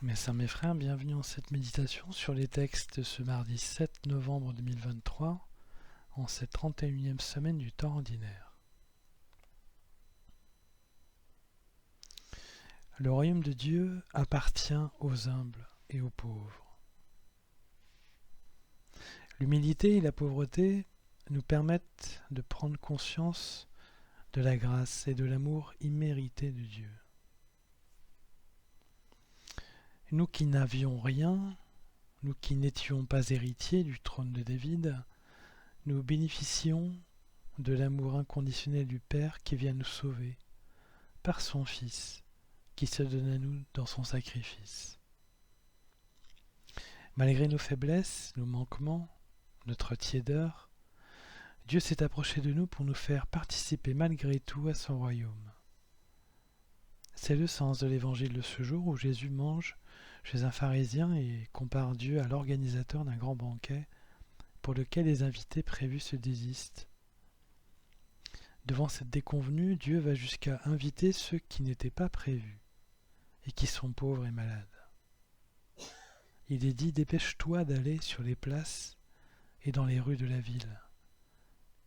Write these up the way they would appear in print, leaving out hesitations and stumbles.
Mes sœurs, mes frères, bienvenue en cette méditation sur les textes de ce mardi 7 novembre 2023, en cette 31e semaine du temps ordinaire. Le royaume de Dieu appartient aux humbles et aux pauvres. L'humilité et la pauvreté nous permettent de prendre conscience de la grâce et de l'amour immérité de Dieu. Nous qui n'avions rien, nous qui n'étions pas héritiers du trône de David, nous bénéficions de l'amour inconditionnel du Père qui vient nous sauver par son Fils qui se donne à nous dans son sacrifice. Malgré nos faiblesses, nos manquements, notre tiédeur, Dieu s'est approché de nous pour nous faire participer malgré tout à son royaume. C'est le sens de l'évangile de ce jour où Jésus mange chez un pharisien et compare Dieu à l'organisateur d'un grand banquet pour lequel les invités prévus se désistent. Devant cette déconvenue, Dieu va jusqu'à inviter ceux qui n'étaient pas prévus et qui sont pauvres et malades. Il est dit « Dépêche-toi d'aller sur les places et dans les rues de la ville.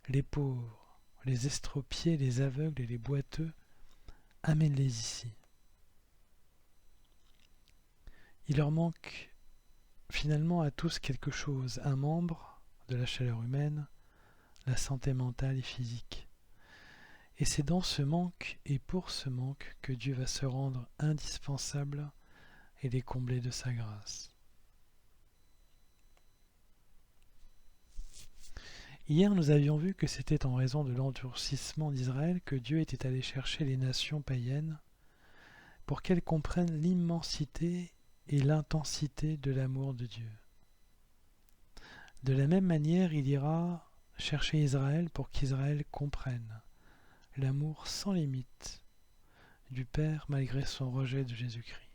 Les pauvres, les estropiés, les aveugles et les boiteux, amène-les ici. » Il leur manque finalement à tous quelque chose, un membre de la chaleur humaine, la santé mentale et physique. Et c'est dans ce manque et pour ce manque que Dieu va se rendre indispensable et les combler de sa grâce. Hier, nous avions vu que c'était en raison de l'endurcissement d'Israël que Dieu était allé chercher les nations païennes pour qu'elles comprennent l'immensité et l'intensité de l'amour de Dieu. De la même manière, il ira chercher Israël pour qu'Israël comprenne l'amour sans limite du Père malgré son rejet de Jésus-Christ.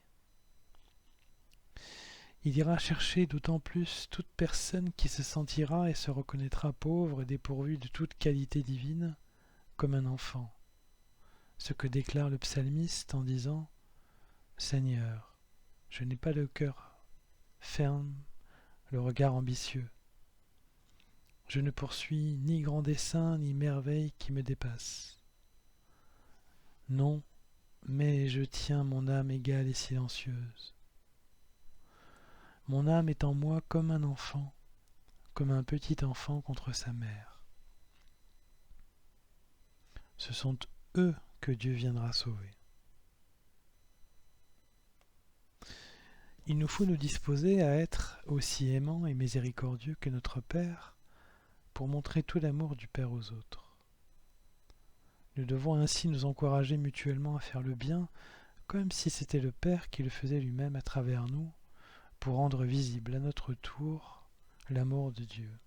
Il ira chercher d'autant plus toute personne qui se sentira et se reconnaîtra pauvre et dépourvue de toute qualité divine comme un enfant, ce que déclare le psalmiste en disant « Seigneur, je n'ai pas le cœur ferme, le regard ambitieux. Je ne poursuis ni grand dessein ni merveille qui me dépassent. Non, mais je tiens mon âme égale et silencieuse. Mon âme est en moi comme un enfant, comme un petit enfant contre sa mère. » Ce sont eux que Dieu viendra sauver. Il nous faut nous disposer à être aussi aimants et miséricordieux que notre Père pour montrer tout l'amour du Père aux autres. Nous devons ainsi nous encourager mutuellement à faire le bien, comme si c'était le Père qui le faisait lui-même à travers nous, pour rendre visible à notre tour l'amour de Dieu.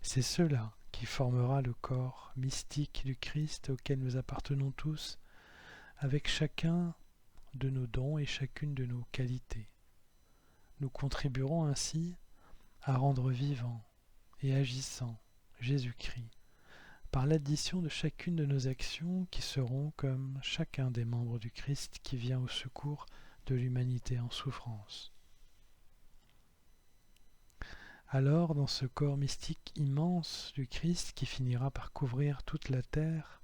C'est cela qui formera le corps mystique du Christ auquel nous appartenons tous, avec chacun de nos dons et chacune de nos qualités. Nous contribuerons ainsi à rendre vivant et agissant Jésus-Christ par l'addition de chacune de nos actions qui seront comme chacun des membres du Christ qui vient au secours de l'humanité en souffrance. Alors, dans ce corps mystique immense du Christ qui finira par couvrir toute la terre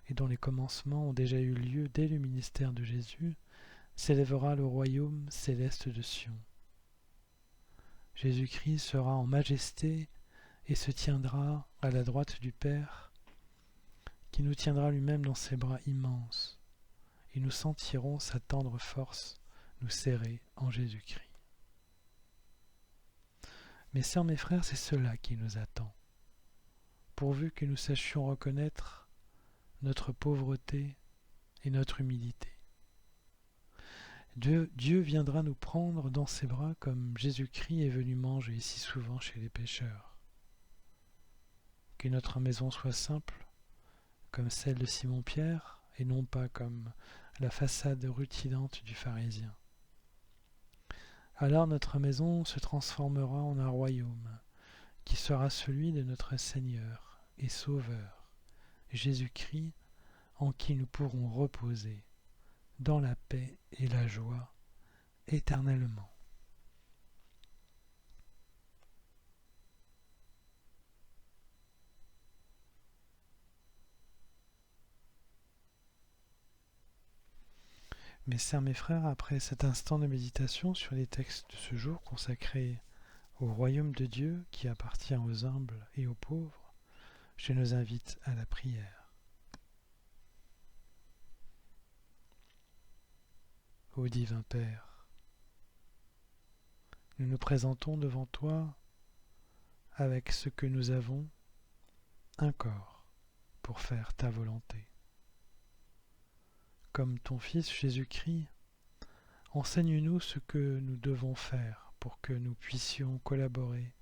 et dont les commencements ont déjà eu lieu dès le ministère de Jésus, s'élèvera le royaume céleste de Sion. Jésus-Christ sera en majesté et se tiendra à la droite du Père, qui nous tiendra lui-même dans ses bras immenses, et nous sentirons sa tendre force nous serrer en Jésus-Christ. Mes sœurs, mes frères, c'est cela qui nous attend, pourvu que nous sachions reconnaître notre pauvreté et notre humilité. Dieu viendra nous prendre dans ses bras comme Jésus-Christ est venu manger si souvent chez les pécheurs. Que notre maison soit simple, comme celle de Simon-Pierre, et non pas comme la façade rutilante du pharisien. Alors notre maison se transformera en un royaume, qui sera celui de notre Seigneur et Sauveur, Jésus-Christ, en qui nous pourrons reposer dans la paix et la joie éternellement. Mes sœurs, mes frères, après cet instant de méditation sur les textes de ce jour consacrés au royaume de Dieu qui appartient aux humbles et aux pauvres, je nous invite à la prière. Ô divin Père, nous nous présentons devant toi avec ce que nous avons, un corps pour faire ta volonté. Comme ton Fils Jésus-Christ, enseigne-nous ce que nous devons faire pour que nous puissions collaborer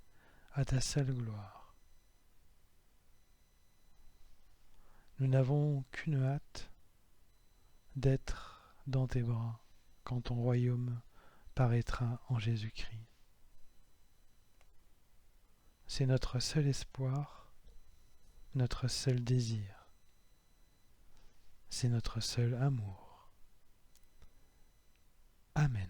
à ta seule gloire. Nous n'avons qu'une hâte d'être dans tes bras quand ton royaume paraîtra en Jésus-Christ. C'est notre seul espoir, notre seul désir, c'est notre seul amour. Amen.